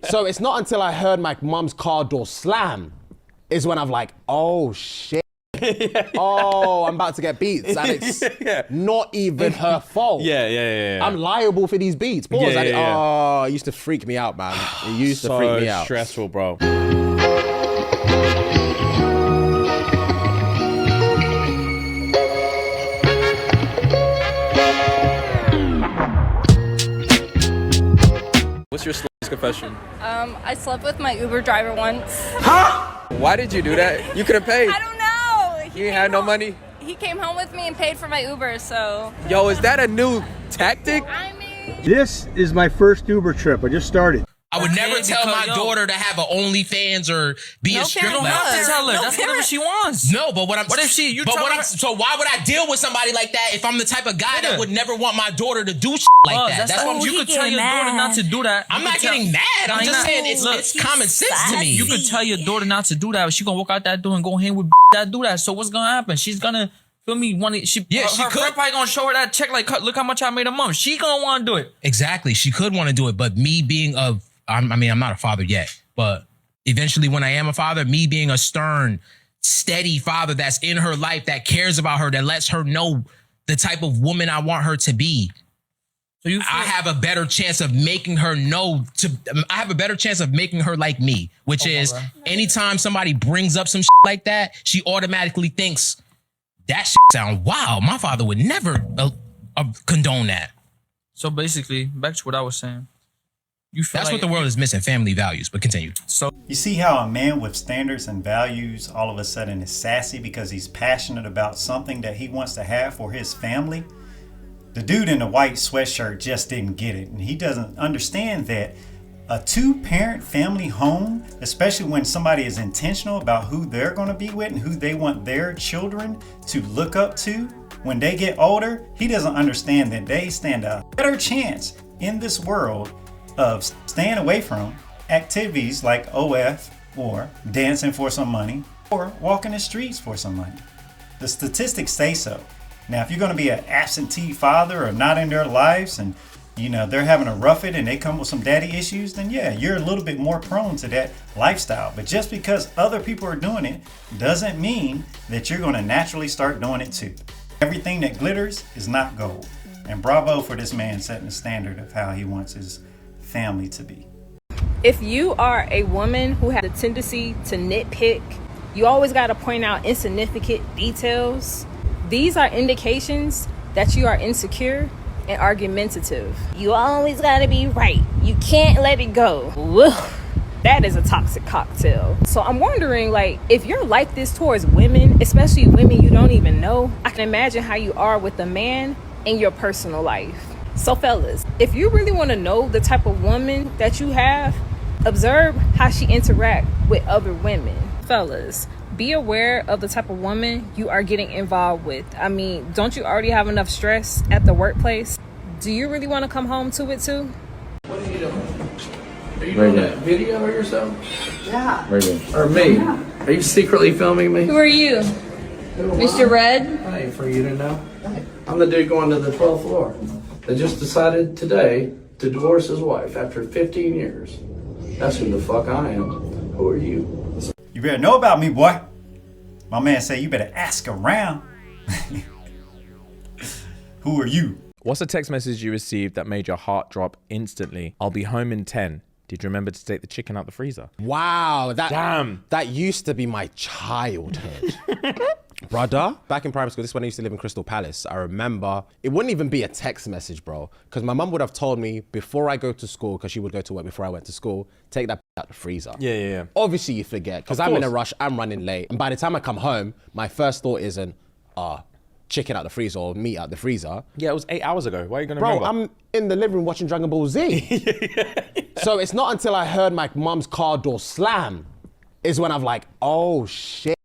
So it's not until I heard my mum's car door slam is when I'm like, oh shit. Oh, I'm about to get beats, and it's not even her fault. Yeah. I'm liable for these beats. Pause. Oh, it used to freak me out, man. It used to freak me out. So stressful, bro. What's your slightest confession? I slept with my Uber driver once. Huh? Why did you do that? You could have paid. I don't know. You had no money? He came home with me and paid for my Uber, so. Yo, is that a new tactic? I mean. This is my first Uber trip. I just started. I would never tell my daughter to have an OnlyFans or be a stripper. You don't have to tell her. That's whatever she wants. No, but what I'm. What if she? You but tell what her. I'm. So why would I deal with somebody like that if I'm the type of guy that would never want my daughter to do shit like that? That's what I'm. You could tell your daughter not to do that. I'm not getting mad. I'm just saying it's common sense to me. You could tell your daughter not to do that. She gonna walk out that door and go hang with that do that. So what's gonna happen? She's gonna. Feel me? She could. Friend probably gonna show her that check. Like, look how much I made a month. She gonna want to do it. Exactly. She could want to do it, but me being I'm not a father yet, but eventually when I am a father, me being a stern, steady father that's in her life, that cares about her, that lets her know the type of woman I want her to be. So I have a better chance of making her I have a better chance of making her like me, which is anytime somebody brings up some shit like that, she automatically thinks that shit sound wild. My father would never condone that. So basically, back to what I was saying. That's what the world is missing, family values, but continue. So you see how a man with standards and values all of a sudden is sassy because he's passionate about something that he wants to have for his family? The dude in the white sweatshirt just didn't get it, and he doesn't understand that a two-parent family home, especially when somebody is intentional about who they're going to be with and who they want their children to look up to when they get older, he doesn't understand that they stand a better chance in this world of staying away from activities like OF or dancing for some money or walking the streets for some money. The statistics say so. Now, if you're going to be an absentee father or not in their lives and they're having to rough it and they come with some daddy issues, then yeah, you're a little bit more prone to that lifestyle. But just because other people are doing it doesn't mean that you're going to naturally start doing it too. Everything that glitters is not gold. And bravo for this man setting the standard of how he wants his family to be. If you are a woman who has a tendency to nitpick, you always got to point out insignificant details. These are indications that you are insecure and argumentative. You always got to be right. You can't let it go. Woo. That is a toxic cocktail. So I'm wondering, if you're like this towards women, especially women you don't even know, I can imagine how you are with a man in your personal life. So fellas, if you really want to know the type of woman that you have, observe how she interacts with other women. Fellas, be aware of the type of woman you are getting involved with. I mean, don't you already have enough stress at the workplace? Do you really want to come home to it too? What are you doing? Are you doing a video of yourself? Yeah. Or me? Yeah. Are you secretly filming me? Who are you? Mr. Red? Hey, for you to know. I'm the dude going to the 12th floor. They just decided today to divorce his wife after 15 years. That's who the fuck I am. Who are you? You better know about me, boy. My man say you better ask around. Who are you? What's a text message you received that made your heart drop instantly? I'll be home in 10. Did you remember to take the chicken out the freezer? Wow, Damn. That used to be my childhood. Brother, back in primary school, this is when I used to live in Crystal Palace. I remember, it wouldn't even be a text message, bro. Because my mum would have told me before I go to school, because she would go to work before I went to school, take that out the freezer. Yeah. Obviously you forget, because I'm in a rush, I'm running late. And by the time I come home, my first thought isn't, chicken out the freezer or meat out the freezer. Yeah, it was 8 hours ago. Why are you going to remember? Bro, I'm in the living room watching Dragon Ball Z. So it's not until I heard my mum's car door slam is when I'm like, oh shit.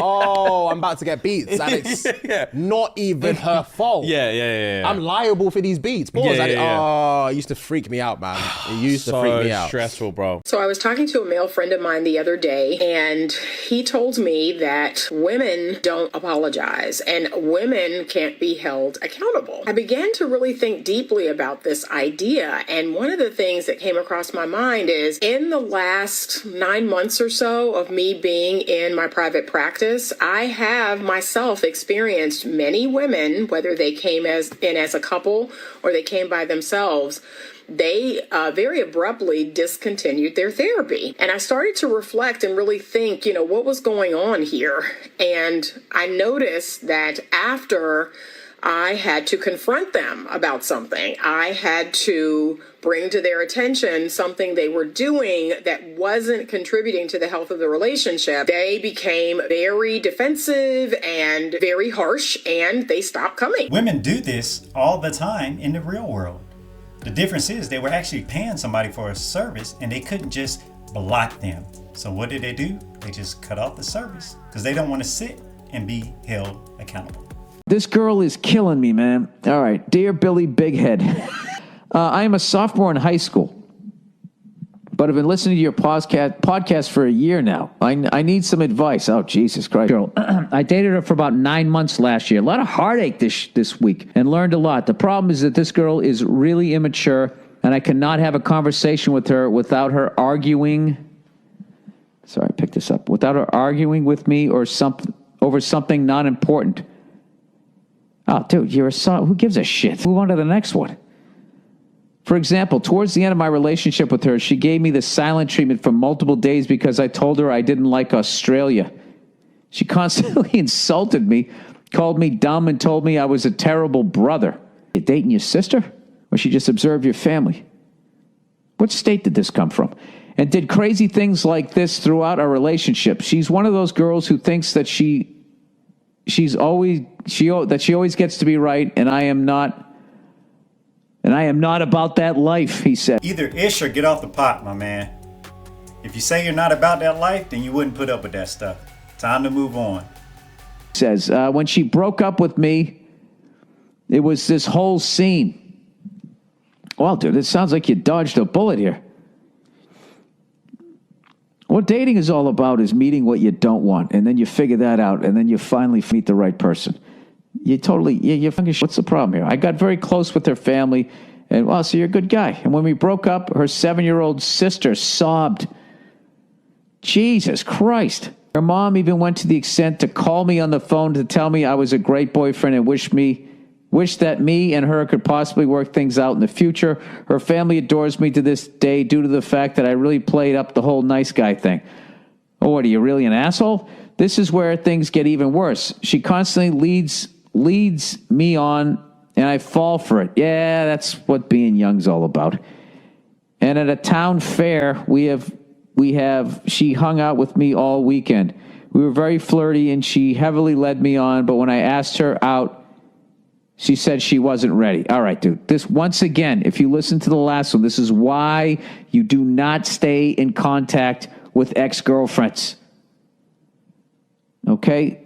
Oh, I'm about to get beats. And it's not even her fault. Yeah. I'm liable for these beats. Pause. Oh, it used to freak me out, man. It used to freak me out. Stressful, bro. So I was talking to a male friend of mine the other day, and he told me that women don't apologize and women can't be held accountable. I began to really think deeply about this idea, and one of the things that came across my mind is in the last 9 months or so of me being in my private practice, I have myself experienced many women, whether they came in as a couple or they came by themselves, they very abruptly discontinued their therapy. And I started to reflect and really think, what was going on here? And I noticed that after I had to confront them about something, I had to bring to their attention something they were doing that wasn't contributing to the health of the relationship, they became very defensive and very harsh, and they stopped coming. Women do this all the time in the real world. The difference is they were actually paying somebody for a service and they couldn't just block them. So what did? They just cut off the service because they don't want to sit and be held accountable. This girl is killing me, man. All right. Dear Billy Bighead, I am a sophomore in high school, but I've been listening to your podcast for a year now. I need some advice. Oh, Jesus Christ. Girl, I dated her for about 9 months last year. A lot of heartache this week and learned a lot. The problem is that this girl is really immature and I cannot have a conversation with her without her arguing. Sorry, I picked this up. Without her arguing with me or over something not important. Oh, dude, you're a son. Who gives a shit? Move on to the next one. For example, towards the end of my relationship with her, she gave me the silent treatment for multiple days because I told her I didn't like Australia. She constantly insulted me, called me dumb, and told me I was a terrible brother. You dating your sister? Or she just observed your family? What state did this come from? And did crazy things like this throughout our relationship. She's one of those girls who thinks that she always gets to be right, and I am not. And I am not about that life, he said. Either ish or get off the pot, my man. If you say you're not about that life, then you wouldn't put up with that stuff. Time to move on. Says, when she broke up with me, it was this whole scene. Well, dude, it sounds like you dodged a bullet here. What dating is all about is meeting what you don't want, and then you figure that out, and then you finally meet the right person. You're what's the problem here? I got very close with her family, and well, so you're a good guy. And when we broke up, her 7-year-old sister sobbed. Jesus Christ. Her mom even went to the extent to call me on the phone to tell me I was a great boyfriend and wish that me and her could possibly work things out in the future. Her family adores me to this day due to the fact that I really played up the whole nice guy thing. Oh, what, are you really an asshole? This is where things get even worse. She constantly leads me on, and I fall for it. Yeah, that's what being young's all about. And at a town fair, she hung out with me all weekend. We were very flirty, and she heavily led me on, but when I asked her out, she said she wasn't ready. All right, dude. This, once again, if you listen to the last one, this is why you do not stay in contact with ex-girlfriends. Okay?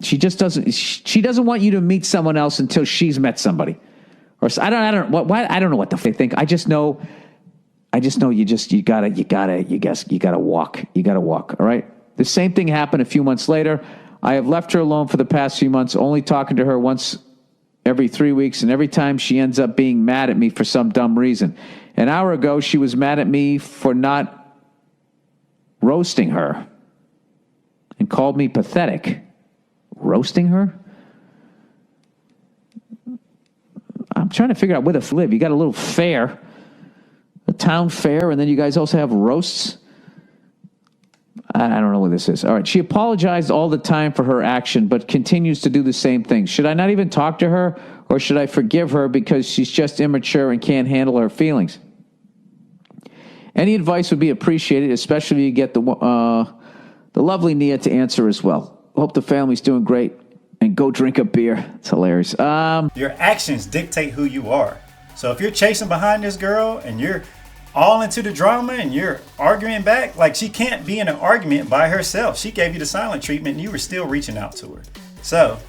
She doesn't want you to meet someone else until she's met somebody. Or I don't know what the fuck they think. I just know you gotta walk. You gotta walk. All right. The same thing happened a few months later. I have left her alone for the past few months, only talking to her once every 3 weeks, and every time she ends up being mad at me for some dumb reason. An hour ago, she was mad at me for not roasting her and called me pathetic. Roasting her? I'm trying to figure out where to live. You got a little fair, a town fair, and then you guys also have roasts. I don't know what this is. All right. She apologized all the time for her action, but continues to do the same thing. Should I not even talk to her, or should I forgive her because she's just immature and can't handle her feelings? Any advice would be appreciated, especially if you get the lovely Nia to answer as well. Hope the family's doing great, and go drink a beer. It's hilarious. Your actions dictate who you are. So if you're chasing behind this girl and you're all into the drama and you're arguing back. Like, she can't be in an argument by herself. She gave you the silent treatment and you were still reaching out to her. So,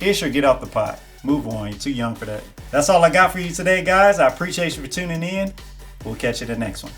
Ish, or get off the pot. Move on. You're too young for that. That's all I got for you today, guys. I appreciate you for tuning in. We'll catch you the next one.